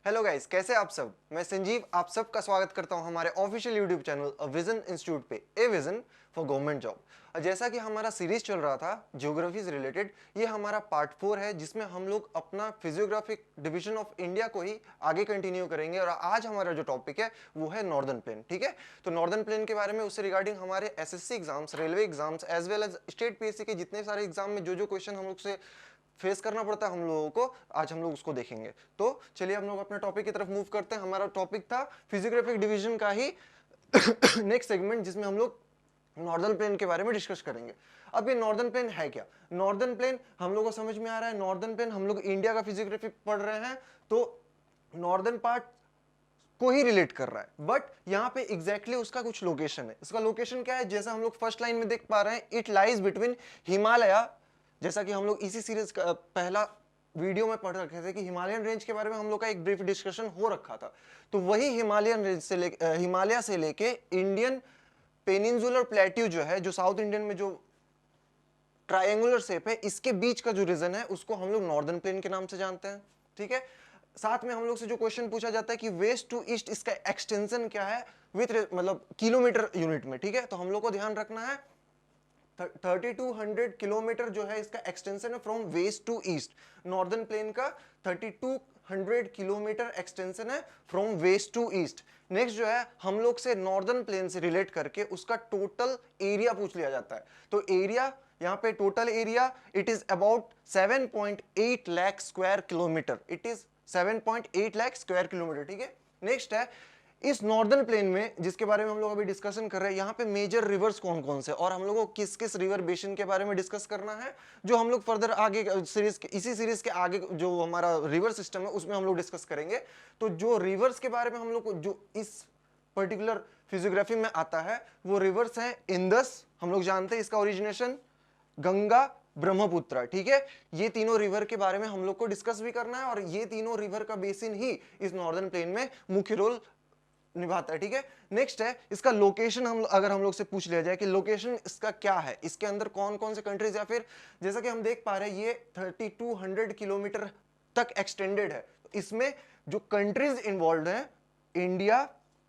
Hello guys, कैसे आप सब। मैं संजीव आप सबका स्वागत करता हूं हमारे official YouTube channel a vision institute पे, a vision for government job. जैसा कि हमारा सीरीज चल रहा था ज्योग्राफी से रिलेटेड, ये हमारा पार्ट 4 है जिसमें हम लोग अपना फिजियोग्राफिक डिवीजन ऑफ इंडिया को ही आगे कंटिन्यू करेंगे। और आज हमारा जो टॉपिक है वो है नॉर्दर्न प्लेन। ठीक है, तो नॉर्दर्न प्लेन के बारे में, उससे रिगार्डिंग हमारे SSC exams, railway exams as well as state PSC के जितने सारे एग्जाम में जो जो क्वेश्चन हम लोग से फेस करना पड़ता है हम लोगों को, आज हम लोग उसको देखेंगे। तो चलिए हम लोग अपने टॉपिक की तरफ मूव करते हैं। हमारा टॉपिक था फिजियोग्राफिक डिवीजन का ही नेक्स्ट सेगमेंट, जिसमें हम लोग नॉर्दर्न प्लेन के बारे में डिस्कस करेंगे। अब ये नॉर्दर्न प्लेन है क्या? नॉर्दर्न प्लेन हम लोगों को समझ में आ रहा है, नॉर्दर्न प्लेन हम लोग इंडिया का फिजियोग्राफी पढ़ रहे हैं तो नॉर्दर्न पार्ट को ही रिलेट कर रहा है। बट यहाँ पे एग्जैक्टली उसका कुछ लोकेशन है। इसका लोकेशन क्या है? जैसा हम लोग फर्स्ट लाइन में देख पा रहे हैं, इट लाइज बिटवीन हिमालय। जैसा कि हम लोग इसी सीरीज का पहला वीडियो में पढ़ रखे थे कि हिमालयन रेंज के बारे में हम लोग का एक ब्रीफ डिस्कशन हो रखा था। तो वही हिमालयन रेंज से हिमालय से लेके इंडियन पेनिनसुलर प्लेट्यू जो है, जो साउथ इंडियन में जो ट्रायंगुलर शेप है, इसके बीच का जो रीजन है उसको हम लोग नॉर्दर्न प्लेन के नाम से जानते हैं। ठीक है, साथ में हम लोग से जो क्वेश्चन पूछा जाता है कि वेस्ट टू ईस्ट इसका एक्सटेंशन क्या है, विथ मतलब किलोमीटर यूनिट में। ठीक है, तो हम लोग को ध्यान रखना है 3200 किलोमीटर जो है इसका एक्सटेंशन है from west to east. Northern plain का 3200 किलोमीटर एक्सटेंशन है from west to east. Next जो है हम लोग से नॉर्दर्न प्लेन से रिलेट करके उसका टोटल एरिया पूछ लिया जाता है। तो एरिया यहाँ पे total area it is about 7.8 lakh square kilometre. It is 7.8 lakh square kilometre. ठीक है, नेक्स्ट है इस नॉर्दर्न प्लेन में जिसके बारे में हम लोग अभी डिस्कशन कर रहे हैं, यहाँ पे मेजर रिवर्स कौन कौन से, और हम लोगों को किस किस रिवर बेसिन के बारे में डिस्कस करना है, जो हम लोग फर्दर आगे सीरीज के, इसी सीरीज के आगे जो हमारा रिवर सिस्टम है उसमें हम लोग डिस्कस करेंगे। तो जो रिवर्स के बारे में हम लोग को जो इस पर्टिकुलर फिजियोग्राफी में आता है वो रिवर्स है इंदस, हम लोग जानते हैं इसका ओरिजिनेशन, गंगा, ब्रह्मपुत्र। ठीक है, ये तीनों रिवर के बारे में हम लोग को डिस्कस भी करना है, और ये तीनों रिवर का बेसिन ही इस नॉर्दर्न प्लेन में मुख्य रोल निभाता है। ठीक है, नेक्स्ट है इसका लोकेशन। हम अगर हम लोग से पूछ लिया जाए कि लोकेशन इसका क्या है, इसके अंदर कौन कौन से कंट्रीज, या फिर जैसा कि हम देख पा रहे हैं ये 3200 किलोमीटर तक एक्सटेंडेड है। इसमें जो कंट्रीज इन्वॉल्व है इंडिया,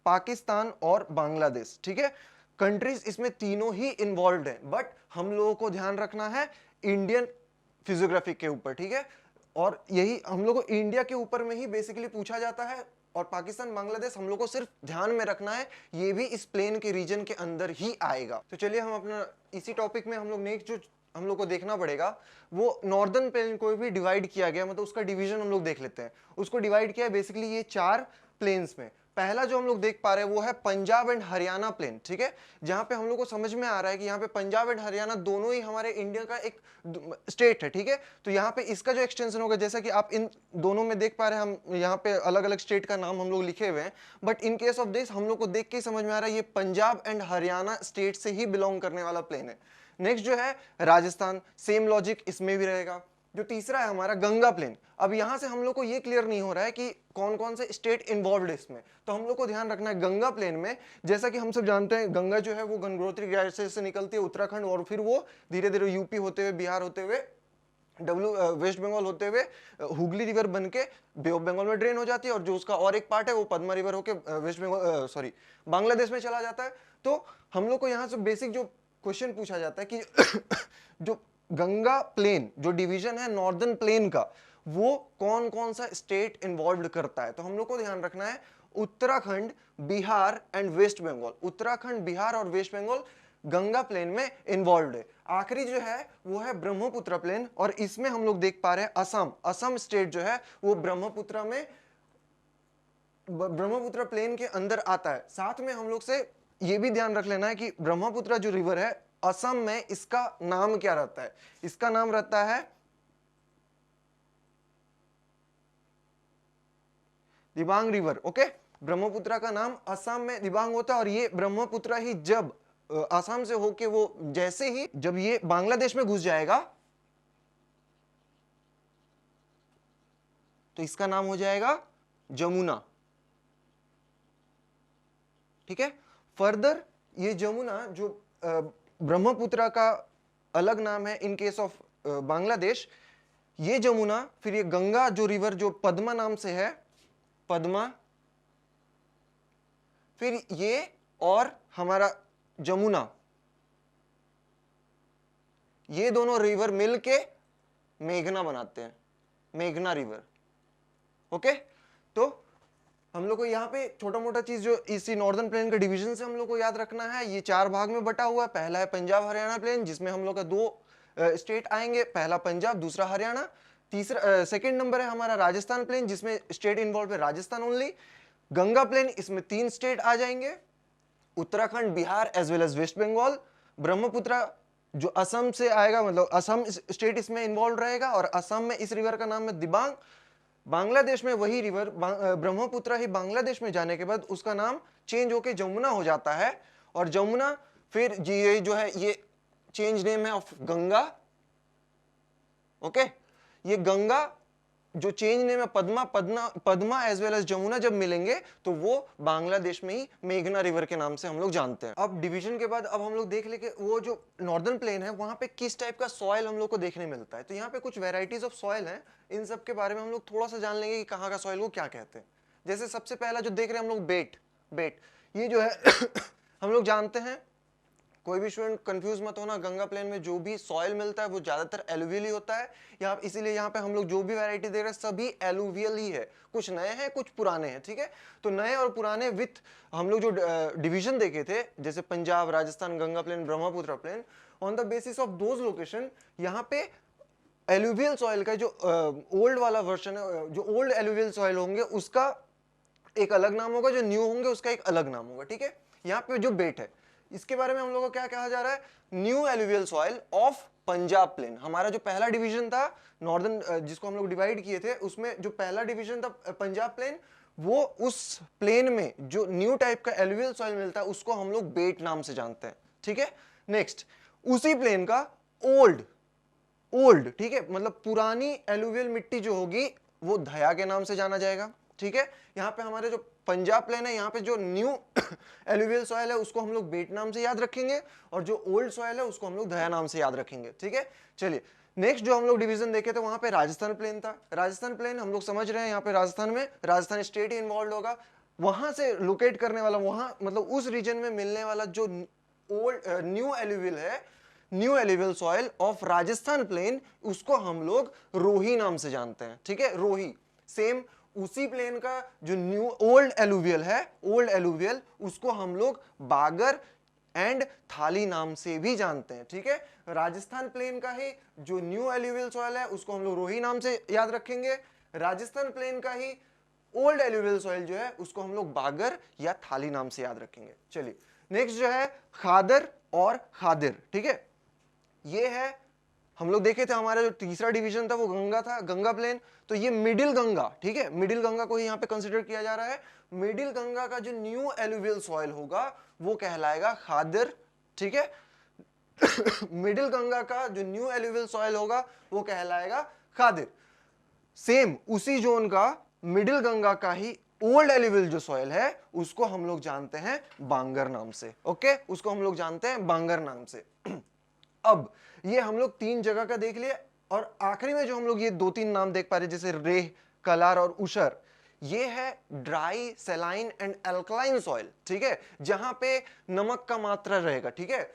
पाकिस्तान और बांग्लादेश। ठीक है, कंट्रीज इसमें तीनों ही इन्वॉल्व है, बट हम लोगों को ध्यान रखना है इंडियन फिजियोग्राफी के ऊपर। ठीक है, और यही हम लोग को इंडिया के ऊपर में ही बेसिकली पूछा जाता है, और पाकिस्तान बांग्लादेश हम लोग को सिर्फ ध्यान में रखना है, ये भी इस प्लेन के रीजन के अंदर ही आएगा। तो चलिए हम अपना इसी टॉपिक में हम लोग नेक्स्ट जो हम लोग को देखना पड़ेगा वो नॉर्दर्न प्लेन को भी डिवाइड किया गया, मतलब उसका डिवीजन हम लोग देख लेते हैं। उसको डिवाइड किया है बेसिकली ये 4 प्लेन्स में। पहला जो हम लोग देख पा रहे हैं वो है पंजाब एंड हरियाणा प्लेन। ठीक है, जहां पे हम लोग को समझ में आ रहा है कि यहाँ पे पंजाब एंड हरियाणा दोनों ही हमारे इंडिया का एक स्टेट है। ठीक है, तो यहाँ पे इसका जो एक्सटेंशन होगा, जैसा कि आप इन दोनों में देख पा रहे हैं, हम यहाँ पे अलग अलग स्टेट का नाम हम लोग लिखे हुए हैं, but in case of this हम लोग को देख के ही समझ में आ रहा है ये पंजाब एंड हरियाणा स्टेट से ही बिलोंग करने वाला प्लेन है। नेक्स्ट जो है राजस्थान, सेम लॉजिक इसमें भी रहेगा। जो तीसरा है हमारा गंगा प्लेन। अब यहां से हम लोग को ये क्लियर नहीं हो रहा है कि कौन कौन से स्टेट इन्वॉल्व है इसमें, तो हम लोग को ध्यान रखना है गंगा प्लेन में, जैसा कि हम सब जानते हैं गंगा जो है वो गंगोत्री ग्लेशियर से निकलती है उत्तराखंड, और फिर वो धीरे धीरे यूपी होते हुए, बिहार होते हुए, वेस्ट बंगाल होते हुए हुगली रिवर बन के बे ऑफ बंगाल में ड्रेन हो जाती है, और जो उसका और एक पार्ट है वो पद्मा रिवर होके वेस्ट बंगाल सॉरी बांग्लादेश में चला जाता है। तो हम लोग को यहाँ से बेसिक जो क्वेश्चन पूछा जाता है कि जो गंगा प्लेन जो डिवीजन है नॉर्दर्न प्लेन का, वो कौन कौन सा स्टेट इन्वॉल्व करता है, तो हम लोग को ध्यान रखना है उत्तराखंड, बिहार एंड वेस्ट बंगाल। उत्तराखंड, बिहार और वेस्ट बंगाल गंगा प्लेन में इन्वॉल्व है। आखिरी जो है वो है ब्रह्मपुत्र प्लेन, और इसमें हम लोग देख पा रहे हैं असम, असम स्टेट जो है वो ब्रह्मपुत्र में, ब्रह्मपुत्र प्लेन के अंदर आता है। साथ में हम लोग से ये भी ध्यान रख लेना है कि ब्रह्मपुत्र जो रिवर है असम में, इसका नाम क्या रहता है? इसका नाम रहता है दिबांग रिवर। ओके, ब्रह्मपुत्र का नाम असम में दिबांग होता है, और ये ब्रह्मपुत्र ही जब असम से होके वो जैसे ही जब ये बांग्लादेश में घुस जाएगा तो इसका नाम हो जाएगा जमुना। ठीक है, फर्दर ये जमुना जो ब्रह्मपुत्र का अलग नाम है इन केस ऑफ बांग्लादेश, ये जमुना फिर ये गंगा जो रिवर जो पद्मा नाम से है, पद्मा, फिर ये और हमारा जमुना, ये दोनों रिवर मिलके मेघना बनाते हैं, मेघना रिवर। ओके, तो हम लोग को यहाँ पे छोटा मोटा चीज जो इसी नॉर्दर्न प्लेन के डिवीजन से हम लोग को याद रखना है, ये 4 भाग में बटा हुआ है। पहला है पंजाब हरियाणा प्लेन, जिसमें हम लोग का 2 स्टेट आएंगे, पहला पंजाब, दूसरा हरियाणा। तीसरा सेकंड नंबर है हमारा राजस्थान प्लेन, जिसमें स्टेट इन्वॉल्व है राजस्थान ओनली। गंगा प्लेन, इसमें 3 स्टेट आ जाएंगे, Uttarakhand, Bihar as well as West Bengal. Brahmaputra जो असम से आएगा, मतलब असम स्टेट इसमें इन्वॉल्व रहेगा, और असम में इस रिवर का नाम है दिबांग। बांग्लादेश में वही रिवर ब्रह्मपुत्र ही बांग्लादेश में जाने के बाद उसका नाम चेंज होके जमुना हो जाता है, और जमुना फिर ये जो है ये चेंज नेम है ऑफ गंगा। ओके, ये गंगा जो चेंज नेम है Padma, Padma as well as Jamuna जब मिलेंगे तो वो बांग्लादेश में ही मेघना रिवर के नाम से हम लोग जानते हैं। अब डिवीजन के बाद अब हम लोग देख ले कि वो जो नॉर्दर्न प्लेन है वहां पे किस टाइप का सॉइल हम लोग को देखने मिलता है। तो यहाँ पे कुछ वेराइटीज ऑफ सॉइल हैं, इन सब के बारे में हम लोग थोड़ा सा जान लेंगे कि कहाँ का सॉइल को क्या कहते हैं। जैसे सबसे पहला जो देख रहे हैं हम लोग बेट, ये जो है हम लोग जानते हैं, कोई भी स्टूडेंट कंफ्यूज मत होना, गंगा प्लेन में जो भी सॉइल मिलता है वो ज्यादातर एलुवियल ही होता है। यहाँ इसीलिए यहाँ पे हम लोग जो भी वैरायटी दे रहे हैं सभी एलुवियल ही है, कुछ नए हैं कुछ पुराने हैं। ठीक है, तो नए और पुराने विथ हम लोग जो डिवीजन देखे थे, जैसे Punjab, Rajasthan, Ganga plain, Brahmaputra plain, on the basis of those location यहाँ पे एलुवियल सॉइल का जो ओल्ड वाला वर्जन है, जो ओल्ड एलुवियल सॉइल होंगे उसका एक अलग नाम होगा, जो न्यू होंगे उसका एक अलग नाम होगा। ठीक है, यहाँ पे जो बेट है इसके बारे में हम लोगों को क्या कहा जा रहा है, new alluvial soil of Punjab plain. हमारा जो पहला डिवीजन था नॉर्दर्न, जिसको हम लोग डिवाइड किए थे, उसमें जो पहला डिवीजन था पंजाब प्लेन, वो उस प्लेन में जो न्यू टाइप का एलुवियल सॉइल मिलता है उसको हम लोग बेट नाम से जानते हैं। ठीक है, नेक्स्ट उसी प्लेन का ओल्ड, ठीक है, मतलब पुरानी एलुवियल मिट्टी जो होगी वो धया के नाम से जाना जाएगा। ठीक है, यहाँ पे हमारे जो पंजाब प्लेन है, यहाँ पे जो न्यू एलुवियल सॉइल है उसको हम लोग बेट नाम से याद रखेंगे, और जो ओल्ड सॉइल है उसको हम लोग धया नाम से याद रखेंगे। ठीक है, चलिए नेक्स्ट जो हम लोग डिवीजन देखे थे वहां पे राजस्थान प्लेन था। राजस्थान प्लेन हम लोग समझ रहे हैं, यहाँ पे राजस्थान में राजस्थान स्टेट ही इन्वॉल्व होगा, वहां से लोकेट करने वाला, वहां मतलब उस रीजन में मिलने वाला जो ओल्ड न्यू एलुवियल है, new alluvial soil of Rajasthan plain, उसको हम लोग रोही नाम से जानते हैं। ठीक है, रोही। सेम उसी प्लेन का जो न्यू ओल्ड एलुवियल है, ओल्ड एलुवियल, उसको हम लोग बागर एंड थाली नाम से भी जानते हैं। ठीक है, राजस्थान प्लेन का ही जो न्यू एलुवियल सॉइल है उसको हम लोग रोही नाम से याद रखेंगे, राजस्थान प्लेन का ही ओल्ड एलुवियल सॉइल जो है उसको हम लोग बागर या थाली नाम से याद रखेंगे। चलिए नेक्स्ट जो है खादर और खादिर। ठीक है, ये है, हम लोग देखे थे हमारा जो तीसरा डिवीजन था वो गंगा था, गंगा प्लेन, तो ये मिडिल गंगा, ठीक है, मिडिल गंगा को ही यहाँ पे कंसिडर किया जा रहा है। मिडिल गंगा का जो न्यू एलुवियल सॉइल होगा वो कहलाएगा खादिर। ठीक है मिडिल गंगा का जो न्यू एलुवियल सॉइल होगा वो कहलाएगा खादिर। सेम उसी जोन का मिडिल गंगा का ही ओल्ड एलुवियल जो सॉइल है उसको हम लोग जानते हैं बांगर नाम से। ओके, उसको हम लोग जानते हैं बांगर नाम से। अब ये हम लोग 3 जगह का देख लिए, और आखिरी में जो हम लोग ये 2-3 नाम देख पा रहे जैसे रेह, कलार और उशर, ये है dry, saline and alkaline soil. ठीक है, जहां पे नमक का मात्रा रहेगा। ठीक है,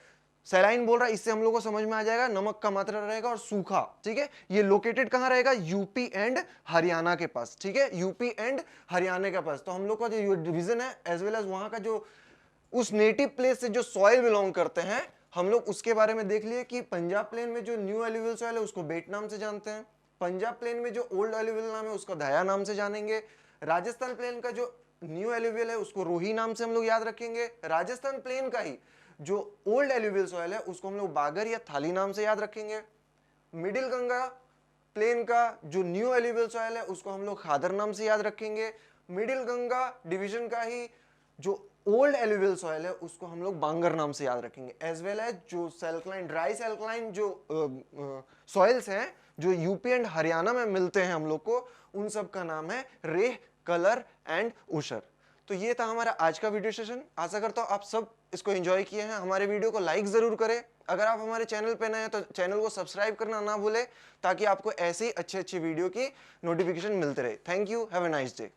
सैलाइन बोल रहा है, इससे हम लोग को समझ में आ जाएगा नमक का मात्रा रहेगा, और सूखा। ठीक है, ये लोकेटेड कहां रहेगा, यूपी एंड हरियाणा के पास। ठीक है, यूपी एंड हरियाणा के पास। तो हम लोग का जो डिवीजन है एज वेल एज वहां का जो उस नेटिव प्लेस से जो सॉइल बिलोंग करते हैं हम लोग उसके बारे में देख लिए कि पंजाब प्लेन में जो न्यू एलुवियल सॉइल है उसको बेट नाम से जानते हैं, पंजाब प्लेन में जो ओल्ड एलुवियल नाम है उसको धया नाम से जानेंगे, राजस्थान प्लेन का जो न्यू एलुवियल है उसको रोही नाम से हम लोग याद रखेंगे, राजस्थान प्लेन का ही जो ओल्ड एलुवियल सॉइल है उसको हम लोग बागर या थाली नाम से याद रखेंगे, मिडिल गंगा प्लेन का जो न्यू एलुवियल सॉइल है उसको हम लोग खादर नाम से याद रखेंगे, मिडिल गंगा डिवीजन का ही जो ओल्ड एलुवियल सॉइल है उसको हम लोग बांगर नाम से याद रखेंगे, एज वेल एज जो सैल्कलाइन, ड्राई सैल्कलाइन जो सॉइल्स हैं जो यूपी एंड हरियाणा में मिलते हैं हम लोग को, उन सब का नाम है रेह, कलर एंड उशर। तो ये था हमारा आज का वीडियो सेशन। आशा करता हूँ आप सब इसको एंजॉय किए हैं। हमारे वीडियो को लाइक जरूर करें। अगर आप हमारे चैनल पे नए हैं तो चैनल को सब्सक्राइब करना ना भूलें, ताकि आपको ऐसे ही अच्छे वीडियो की नोटिफिकेशन मिलते रहे। Thank you, have a nice day.